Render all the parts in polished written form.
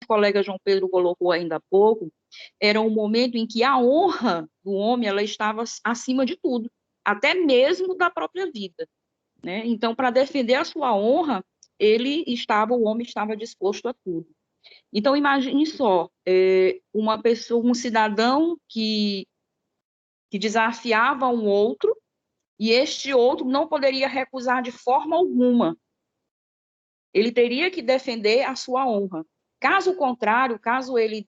colega João Pedro colocou ainda há pouco, era um momento em que a honra do homem ela estava acima de tudo, até mesmo da própria vida, né? Então, para defender a sua honra, o homem estava disposto a tudo. Então, imagine só, uma pessoa, um cidadão que desafiava um outro, e este outro não poderia recusar de forma alguma. Ele teria que defender a sua honra. Caso contrário, caso ele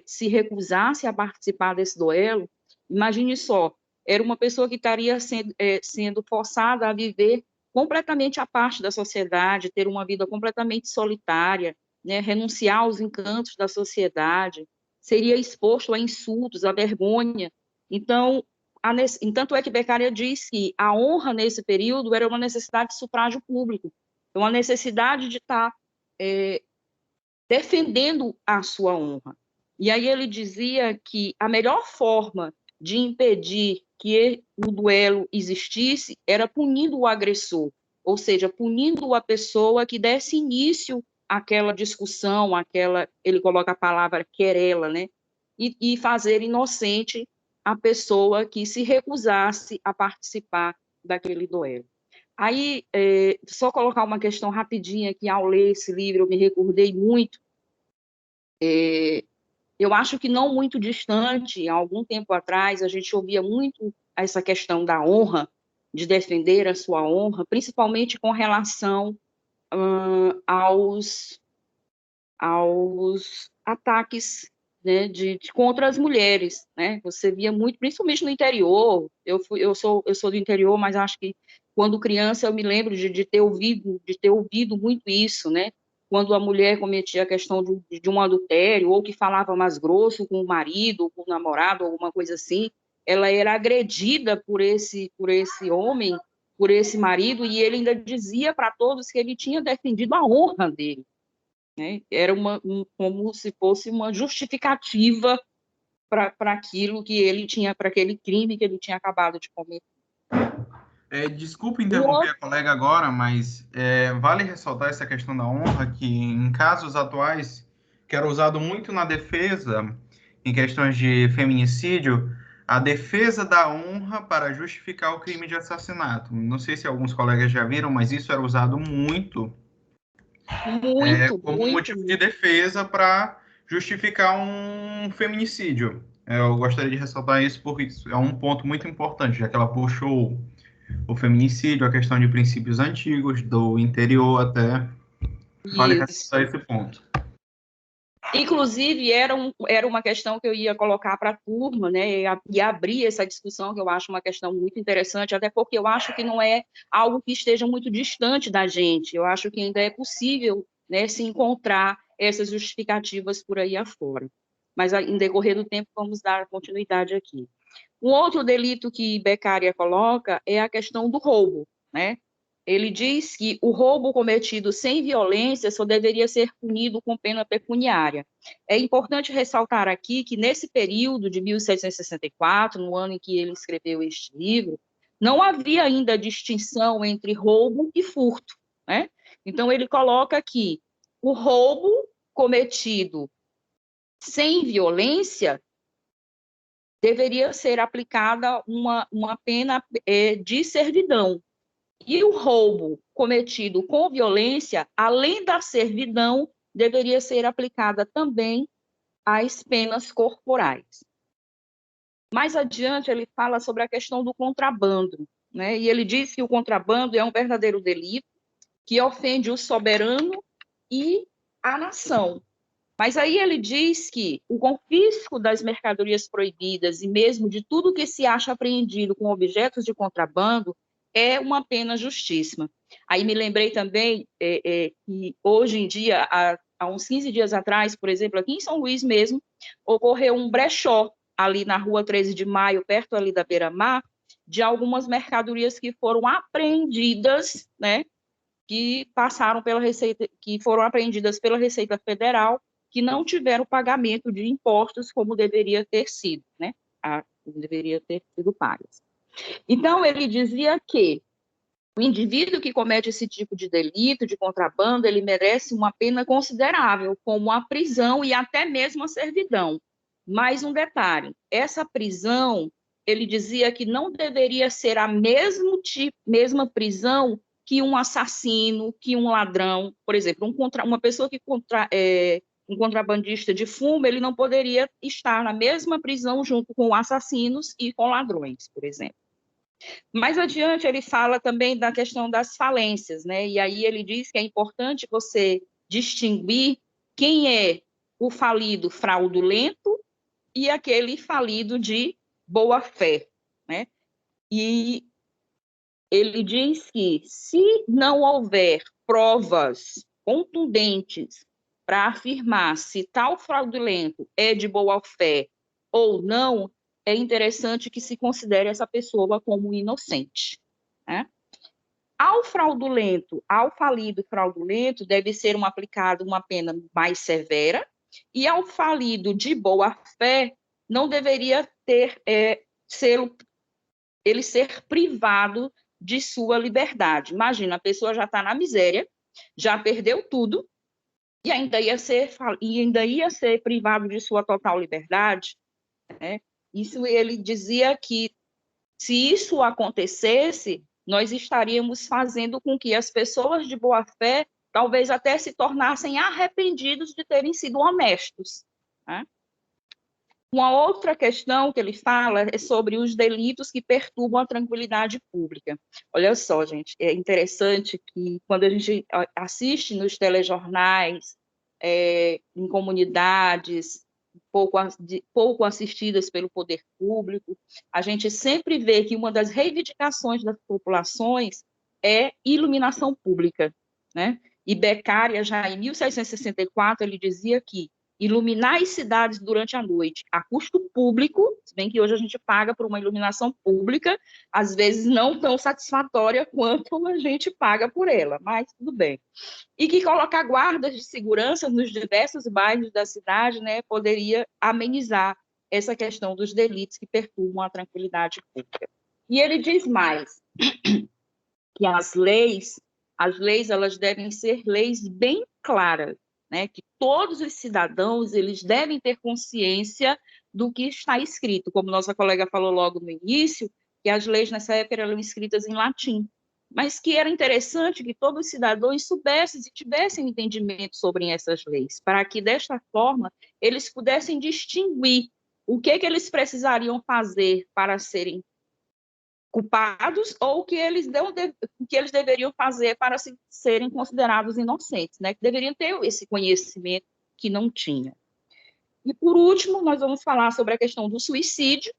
se recusasse a participar desse duelo, imagine só, era uma pessoa que estaria sendo forçada a viver completamente à parte da sociedade, ter uma vida completamente solitária, né, renunciar aos encantos da sociedade, seria exposto a insultos, a vergonha. Então, tanto é que Beccaria diz que a honra nesse período era uma necessidade de sufrágio público, uma necessidade de estar defendendo a sua honra. E aí ele dizia que a melhor forma de impedir que o duelo existisse era punindo o agressor, ou seja, punindo a pessoa que desse início àquela discussão, ele coloca a palavra querela, né? E fazer inocente a pessoa que se recusasse a participar daquele duelo. Aí, só colocar uma questão rapidinha que ao ler esse livro eu me recordei muito. Eu acho que não muito distante, há algum tempo atrás, a gente ouvia muito essa questão da honra, de defender a sua honra, principalmente com relação aos ataques, né, contra as mulheres, né? Você via muito, principalmente no interior. Eu sou do interior, mas acho que quando criança eu me lembro de ter ouvido muito isso, né? Quando a mulher cometia a questão de um adultério, ou que falava mais grosso com o marido, ou com o namorado, alguma coisa assim, ela era agredida por esse homem, por esse marido, e ele ainda dizia para todos que ele tinha defendido a honra dele, né? Era como se fosse uma justificativa para aquilo que ele tinha, para aquele crime que ele tinha acabado de cometer. Desculpe interromper a colega agora, mas vale ressaltar essa questão da honra, que em casos atuais, que era usado muito na defesa, em questões de feminicídio, a defesa da honra para justificar o crime de assassinato. Não sei se alguns colegas já viram, mas isso era usado muito Muito, como muito, motivo de muito. defesa para justificar um feminicídio. Eu gostaria de ressaltar isso porque isso é um ponto muito importante, já que ela puxou o feminicídio, a questão de princípios antigos, do interior até. Vale ressaltar Isso. esse ponto. Inclusive, era uma questão que eu ia colocar para a turma, né, e abrir essa discussão, que eu acho uma questão muito interessante, até porque eu acho que não é algo que esteja muito distante da gente. Eu acho que ainda é possível, né, se encontrar essas justificativas por aí afora. Mas, em decorrer do tempo, vamos dar continuidade aqui. Um outro delito que Beccaria coloca é a questão do roubo, né? Ele diz que o roubo cometido sem violência só deveria ser punido com pena pecuniária. É importante ressaltar aqui que, nesse período de 1764, no ano em que ele escreveu este livro, não havia ainda distinção entre roubo e furto, né? Então, ele coloca que o roubo cometido sem violência deveria ser aplicada uma pena de servidão. E o roubo cometido com violência, além da servidão, deveria ser aplicada também as penas corporais. Mais adiante, ele fala sobre a questão do contrabando, né? E ele diz que o contrabando é um verdadeiro delito que ofende o soberano e a nação. Mas aí ele diz que o confisco das mercadorias proibidas e mesmo de tudo que se acha apreendido com objetos de contrabando é uma pena justíssima. Aí me lembrei também que hoje em dia, há uns 15 dias atrás, por exemplo, aqui em São Luís mesmo, ocorreu um brechó ali na rua 13 de Maio, perto ali da Beira-Mar, de algumas mercadorias que foram apreendidas, né, que passaram pela Receita, que foram apreendidas pela Receita Federal, que não tiveram pagamento de impostos como deveria ter sido, né? Deveria ter sido pagas. Então, ele dizia que O indivíduo que comete esse tipo de delito, de contrabando, ele merece uma pena considerável, como a prisão e até mesmo a servidão. Mais um detalhe, essa prisão, ele dizia que não deveria ser a mesma prisão que um assassino, que um ladrão. Por exemplo, uma pessoa que um contrabandista de fumo, ele não poderia estar na mesma prisão junto com assassinos e com ladrões, por exemplo. Mais adiante, ele fala também da questão das falências, né? E aí ele diz que é importante você distinguir quem é o falido fraudulento e aquele falido de boa-fé, né? E ele diz que, se não houver provas contundentes para afirmar se tal fraudulento é de boa-fé ou não, é interessante que se considere essa pessoa como inocente, né? Ao fraudulento, ao falido fraudulento, deve ser aplicada uma pena mais severa, e ao falido de boa-fé, não deveria ele ser privado de sua liberdade. Imagina, a pessoa já está na miséria, já perdeu tudo, e ainda ia ser privado de sua total liberdade, né? Isso ele dizia que, se isso acontecesse, nós estaríamos fazendo com que as pessoas de boa fé talvez até se tornassem arrependidos de terem sido honestos, né? Uma outra questão que ele fala é sobre os delitos que perturbam a tranquilidade pública. Olha só, gente, é interessante que quando a gente assiste nos telejornais, em comunidades pouco assistidas pelo poder público, a gente sempre vê que uma das reivindicações das populações é iluminação pública, né? E Beccaria, já em 1664, ele dizia que iluminar as cidades durante a noite a custo público, se bem que hoje a gente paga por uma iluminação pública, às vezes não tão satisfatória quanto a gente paga por ela, mas tudo bem. E que colocar guardas de segurança nos diversos bairros da cidade, né, poderia amenizar essa questão dos delitos que perturbam a tranquilidade pública. E ele diz mais, que as leis elas devem ser leis bem claras, né? Que todos os cidadãos eles devem ter consciência do que está escrito, como nossa colega falou logo no início, que as leis nessa época eram escritas em latim, mas que era interessante que todos os cidadãos soubessem e tivessem um entendimento sobre essas leis, para que desta forma eles pudessem distinguir o que eles precisariam fazer para serem culpados ou o que eles deveriam fazer para serem considerados inocentes, né? Que deveriam ter esse conhecimento que não tinham. E, por último, nós vamos falar sobre a questão do suicídio,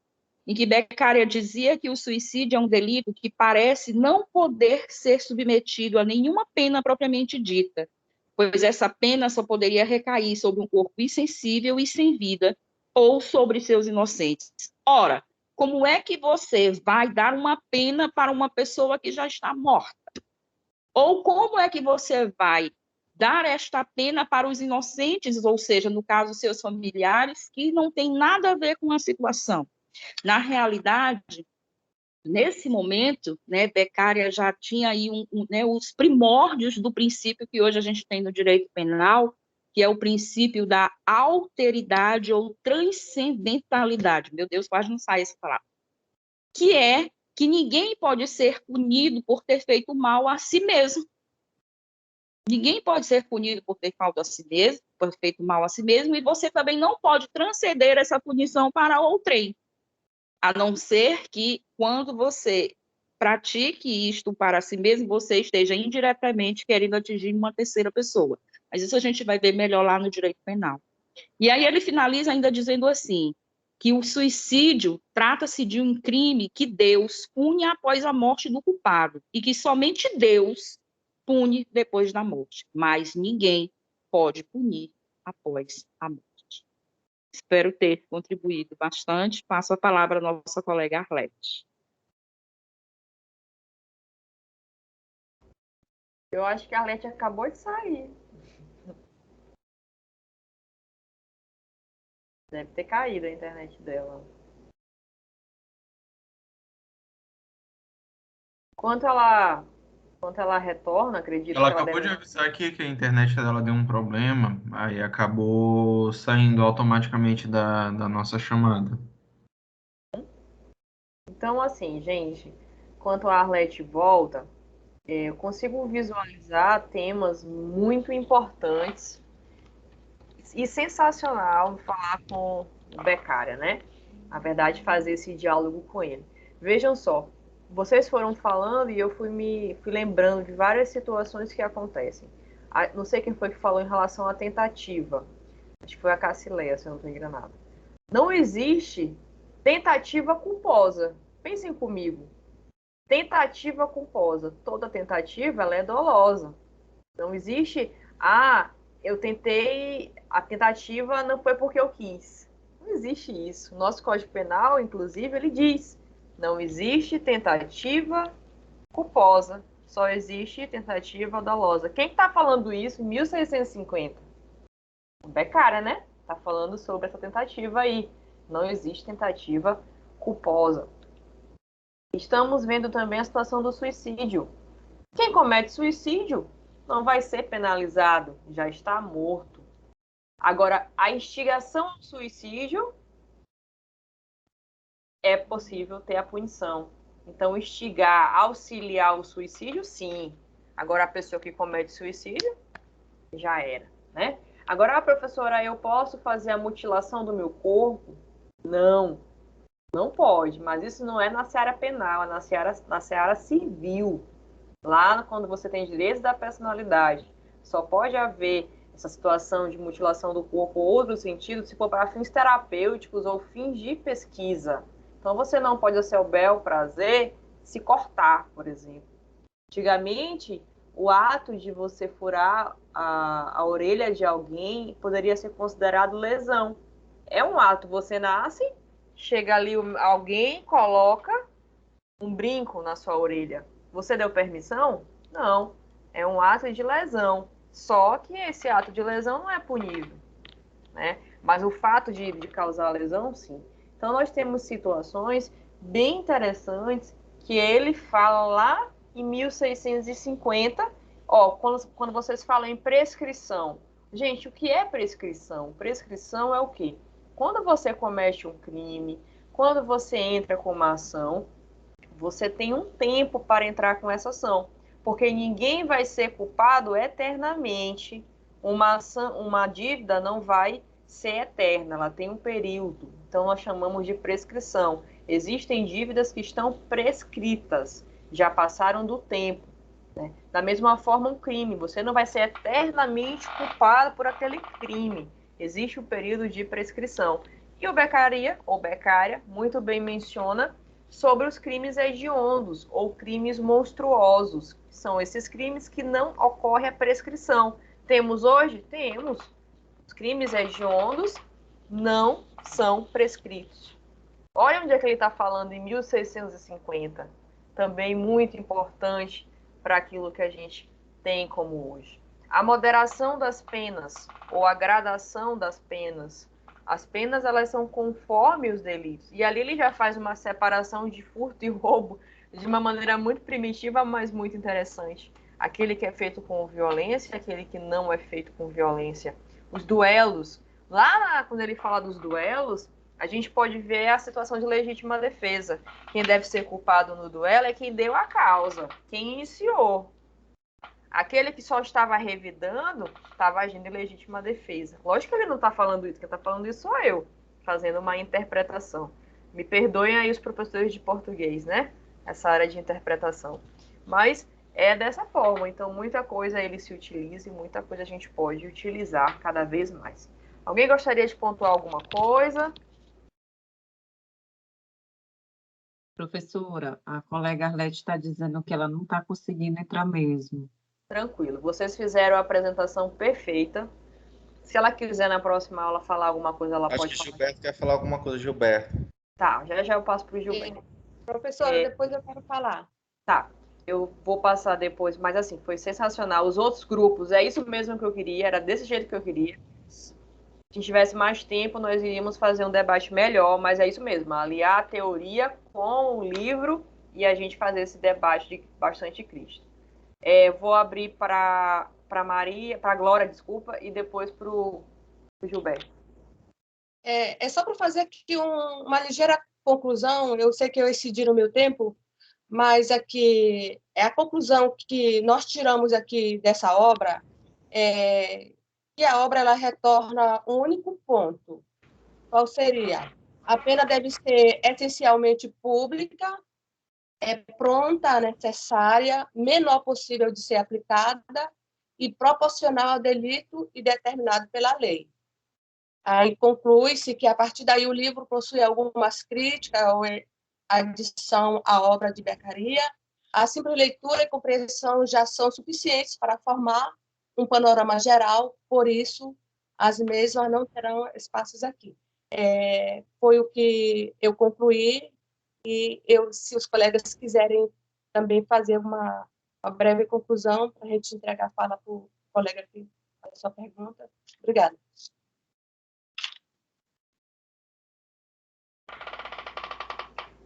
em que Beccaria dizia que o suicídio é um delito que parece não poder ser submetido a nenhuma pena propriamente dita, pois essa pena só poderia recair sobre um corpo insensível e sem vida, ou sobre seus inocentes. Ora, como é que você vai dar uma pena para uma pessoa que já está morta? Ou como é que você vai dar esta pena para os inocentes, ou seja, no caso, seus familiares, que não tem nada a ver com a situação? Na realidade, nesse momento, né, Beccaria já tinha aí né, os primórdios do princípio que hoje a gente tem no direito penal, que é o princípio da alteridade ou transcendentalidade. Meu Deus, quase não sai essa palavra. Que é que ninguém pode ser punido por ter feito mal a si mesmo. Ninguém pode ser punido por ter feito mal a si mesmo, e você também não pode transcender essa punição para outrem, a não ser que, quando você pratique isto para si mesmo, você esteja indiretamente querendo atingir uma terceira pessoa. Mas isso a gente vai ver melhor lá no direito penal. E aí ele finaliza ainda dizendo assim, que o suicídio trata-se de um crime que Deus pune após a morte do culpado, e que somente Deus pune depois da morte, mas ninguém pode punir após a morte. Espero ter contribuído bastante. Passo a palavra à nossa colega Arlete. Eu acho que a Arlete acabou de sair. Deve ter caído a internet dela. Enquanto ela Enquanto ela retorna, acredito Ela que ela acabou de deve. avisar aqui que a internet dela deu um problema, aí acabou saindo automaticamente da nossa chamada. Então, assim, gente, quanto a Arlete volta, eu consigo visualizar temas muito importantes e sensacional falar com o Beccaria, né? Na verdade, fazer esse diálogo com ele. Vejam só, vocês foram falando e eu fui lembrando de várias situações que acontecem. Não sei quem foi que falou em relação à tentativa. Acho que foi a Cassileia, se eu não estou enganada. Não existe tentativa culposa. Pensem comigo. Tentativa culposa. Toda tentativa ela é dolosa. Não existe, eu tentei, a tentativa não foi porque eu quis. Não existe isso. Nosso Código Penal, inclusive, ele diz: não existe tentativa culposa, só existe tentativa dolosa. Quem está falando isso em 1650? O Beccaria, né? Está falando sobre essa tentativa aí. Não existe tentativa culposa. Estamos vendo também a situação do suicídio. Quem comete suicídio não vai ser penalizado, já está morto. Agora, a instigação ao suicídio é possível ter a punição. Então, instigar, auxiliar o suicídio, sim. Agora, a pessoa que comete suicídio, já era, né? Agora, professora, eu posso fazer a mutilação do meu corpo? Não, não pode. Mas isso não é na seara penal, é na seara civil. Lá, quando você tem direitos da personalidade, só pode haver essa situação de mutilação do corpo ou outro sentido se for para fins terapêuticos ou fins de pesquisa. Então, você não pode, ao seu bel prazer, se cortar, por exemplo. Antigamente, o ato de você furar a orelha de alguém poderia ser considerado lesão. É um ato, você nasce, chega ali alguém, coloca um brinco na sua orelha. Você deu permissão? Não. É um ato de lesão. Só que esse ato de lesão não é punível, né? Mas o fato de causar lesão, sim. Então, nós temos situações bem interessantes que ele fala lá em 1650. Ó, quando vocês falam em prescrição. Gente, o que é prescrição? Prescrição é o quê? Quando você comete um crime, quando você entra com uma ação, você tem um tempo para entrar com essa ação, porque ninguém vai ser culpado eternamente. Uma dívida não vai ser eterna, ela tem um período. Então, nós chamamos de prescrição. Existem dívidas que estão prescritas, já passaram do tempo. Né? Da mesma forma, um crime. Você não vai ser eternamente culpado por aquele crime. Existe um período de prescrição. E o Beccaria, ou Beccaria, muito bem menciona sobre os crimes hediondos ou crimes monstruosos, que são esses crimes que não ocorre a prescrição. Temos hoje? Temos. Os crimes hediondos não são prescritos. Olha onde é que ele está falando em 1650. Também muito importante para aquilo que a gente tem como hoje. A moderação das penas ou a gradação das penas. As penas, elas são conforme os delitos. E ali ele já faz uma separação de furto e roubo de uma maneira muito primitiva, mas muito interessante. Aquele que é feito com violência, aquele que não é feito com violência. Os duelos. Lá, quando ele fala dos duelos, a gente pode ver a situação de legítima defesa. Quem deve ser culpado no duelo é quem deu a causa, quem iniciou. Aquele que só estava revidando estava agindo em legítima defesa. Lógico que ele não está falando isso, quem está falando isso sou eu, fazendo uma interpretação. Me perdoem aí os professores de português, né? Essa área de interpretação. Mas é dessa forma, então muita coisa ele se utiliza e muita coisa a gente pode utilizar cada vez mais. Alguém gostaria de pontuar alguma coisa? Professora, a colega Arlete está dizendo que ela não está conseguindo entrar mesmo. Tranquilo, vocês fizeram a apresentação perfeita. Se ela quiser na próxima aula falar alguma coisa, ela Acho pode que falar. Gilberto quer falar alguma coisa, Gilberto. Tá, já eu passo para o Gilberto. Professora, depois eu quero falar. Tá, eu vou passar depois, mas assim, foi sensacional. Os outros grupos, é isso mesmo que eu queria, era desse jeito que eu queria. Se a gente tivesse mais tempo, nós iríamos fazer um debate melhor, mas é isso mesmo, aliar a teoria com o livro e a gente fazer esse debate de bastante Cristo. Vou abrir para Maria, para Glória, desculpa, e depois para o Gilberto. É só para fazer aqui uma ligeira conclusão. Eu sei que eu excedi no meu tempo, mas aqui é a conclusão que nós tiramos aqui dessa obra, que a obra ela retorna um único ponto. Qual seria? A pena deve ser essencialmente pública, pronta, necessária, menor possível de ser aplicada e proporcional ao delito e determinado pela lei. Aí conclui-se que, a partir daí, o livro possui algumas críticas ou adição à obra de Beccaria. A simples leitura e compreensão já são suficientes para formar um panorama geral, por isso, as mesmas não terão espaços aqui. Foi o que eu concluí, e se os colegas quiserem também fazer uma breve conclusão, para a gente entregar a fala para o colega que faz a sua pergunta. Obrigada.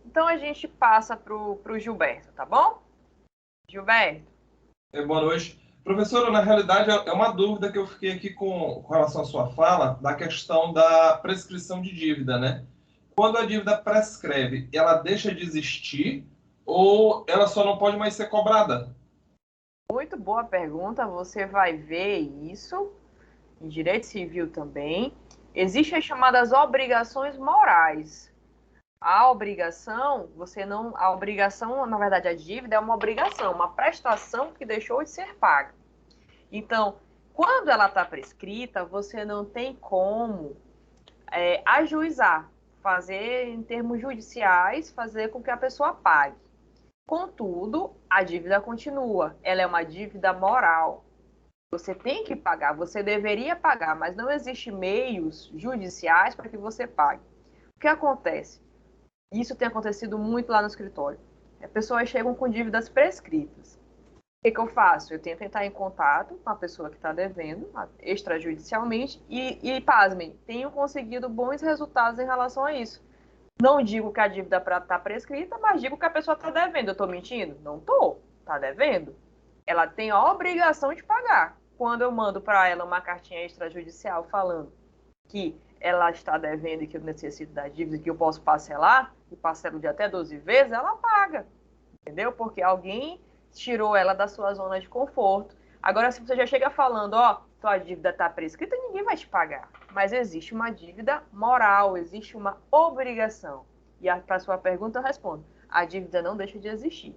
Então, a gente passa para o Gilberto, tá bom? Gilberto. Boa noite. Professora, na realidade, é uma dúvida que eu fiquei aqui com relação à sua fala, da questão da prescrição de dívida, né? Quando a dívida prescreve, ela deixa de existir ou ela só não pode mais ser cobrada? Muito boa pergunta. Você vai ver isso em direito civil também. Existem as chamadas obrigações morais. A obrigação, na verdade, a dívida é uma obrigação, uma prestação que deixou de ser paga. Então, quando ela está prescrita, você não tem como ajuizar, fazer em termos judiciais, fazer com que a pessoa pague. Contudo, a dívida continua, ela é uma dívida moral. Você tem que pagar, você deveria pagar, mas não existem meios judiciais para que você pague. O que acontece? Isso tem acontecido muito lá no escritório. As pessoas chegam com dívidas prescritas. O que eu faço? Eu tento entrar em contato com a pessoa que está devendo, extrajudicialmente, e pasmem, tenho conseguido bons resultados em relação a isso. Não digo que a dívida está prescrita, mas digo que a pessoa está devendo. Eu estou mentindo? Não estou. Está devendo. Ela tem a obrigação de pagar. Quando eu mando para ela uma cartinha extrajudicial falando que ela está devendo e que eu necessito da dívida, que eu posso parcelar, e parcelo de até 12 vezes, ela paga. Entendeu? Porque alguém tirou ela da sua zona de conforto. Agora, se você já chega falando, tua dívida está prescrita, ninguém vai te pagar. Mas existe uma dívida moral, existe uma obrigação. E para a sua pergunta eu respondo, a dívida não deixa de existir.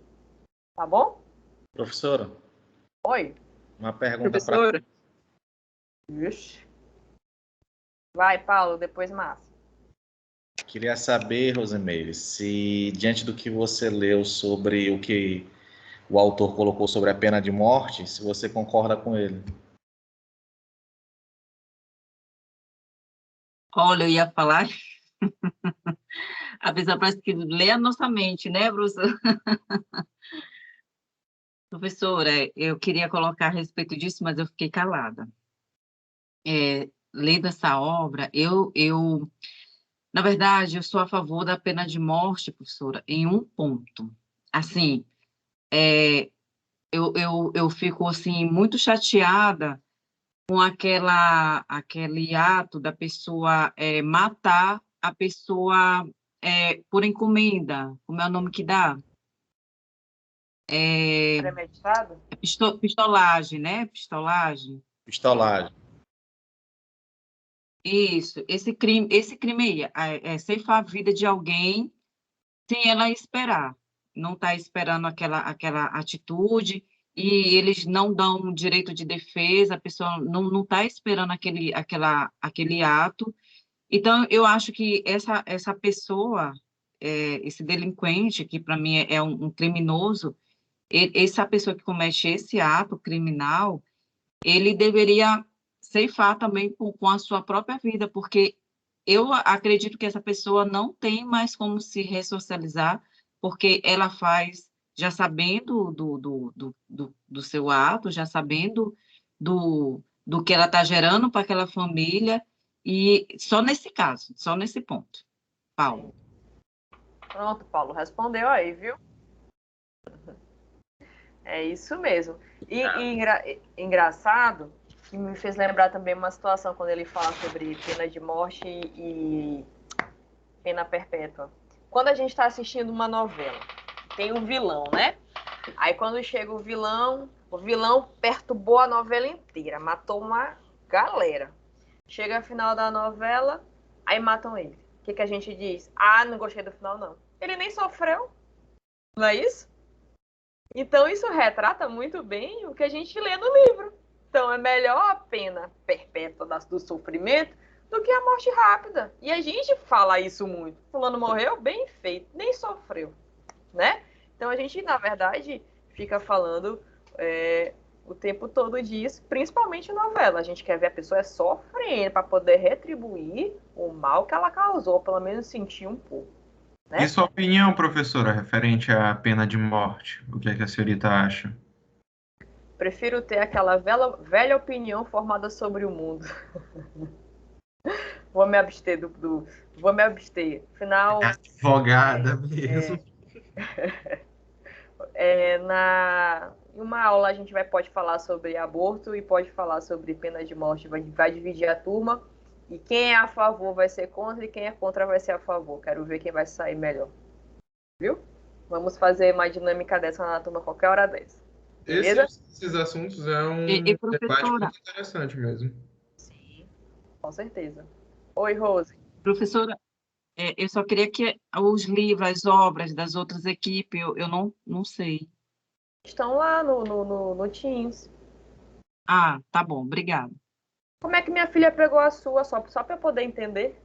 Tá bom? Professora. Oi. Uma pergunta Professora. Ixi. Vai, Paulo, depois Márcia. Queria saber, Rosemeire, se diante do que você leu sobre o que o autor colocou sobre a pena de morte, se você concorda com ele. Olha, eu ia falar... A pessoa parece que lê a nossa mente, né, professora? Professora, eu queria colocar a respeito disso, mas eu fiquei calada. Lendo essa obra, na verdade, eu sou a favor da pena de morte, professora, em um ponto. Assim, eu fico, assim, muito chateada com aquele ato da pessoa matar a pessoa por encomenda. Como é o nome que dá? Premeditado? Pistolagem, né? Pistolagem. Pistolagem. Isso, esse crime aí é ceifar a vida de alguém sem ela esperar. Não está esperando aquela atitude, e eles não dão direito de defesa, a pessoa não está esperando aquele ato. Então, eu acho que essa pessoa, esse delinquente, que para mim é um criminoso, essa pessoa que comete esse ato criminal, ele deveria ceifar também com a sua própria vida, porque eu acredito que essa pessoa não tem mais como se ressocializar, porque ela faz já sabendo do seu ato, já sabendo do que ela está gerando para aquela família, e só nesse caso, só nesse ponto. Paulo. Pronto, Paulo respondeu aí, viu? É isso mesmo. E engraçado, que me fez lembrar também uma situação quando ele fala sobre pena de morte e pena perpétua. Quando a gente está assistindo uma novela, tem um vilão, né? Aí quando chega o vilão perturbou a novela inteira, matou uma galera. Chega a final da novela, aí matam ele. O que a gente diz? Ah, não gostei do final, não. Ele nem sofreu, não é isso? Então isso retrata muito bem o que a gente lê no livro. Então é melhor a pena perpétua do sofrimento do que a morte rápida. E a gente fala isso muito. Fulano morreu, bem feito, nem sofreu, né? Então a gente, na verdade, fica falando o tempo todo disso, principalmente em novela. A gente quer ver a pessoa sofrendo para poder retribuir o mal que ela causou, pelo menos sentir um pouco. Né? E sua opinião, professora, referente à pena de morte? O que é que a senhorita acha? Prefiro ter aquela velha opinião formada sobre o mundo. Vou me abster Vou me abster. Afinal. Advogada mesmo. Em uma aula a gente pode falar sobre aborto e pode falar sobre pena de morte. Vai dividir a turma. E quem é a favor vai ser contra e quem é contra vai ser a favor. Quero ver quem vai sair melhor. Viu? Vamos fazer uma dinâmica dessa na turma qualquer hora dessa. Beleza? Esses assuntos é um debate muito interessante mesmo. Sim, com certeza. Oi, Rose. Professora, eu só queria que os livros, as obras das outras equipes, eu não sei. Estão lá no Teams. Ah, tá bom, obrigada. Como é que minha filha pegou a sua? Só para eu poder entender.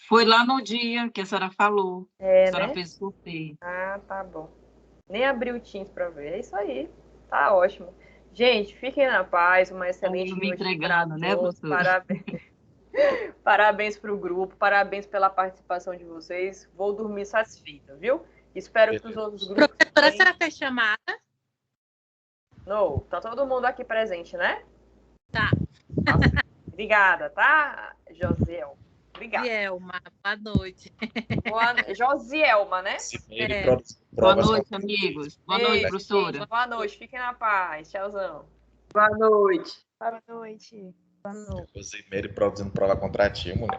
Foi lá no dia que a senhora falou. A senhora fez o sorteio. Ah, tá bom. Nem abri o Teams para ver. É isso aí. Tá ótimo. Gente, fiquem na paz. Uma excelente me entregando, né, professora? Parabéns. Parabéns para o grupo. Parabéns pela participação de vocês. Vou dormir satisfeita, viu? Espero que os outros grupos... Professora, a senhora fez chamada? Não, tá todo mundo aqui presente, né? Tá. Obrigada, tá, Josiel? Obrigada. Josielma, boa noite. Josielma, né? Boa noite, amigos. Boa noite, professora. Boa noite, fiquem na paz. Tchauzão. Boa noite. Boa noite. Rosimeire produzindo prova contra ti, mulher.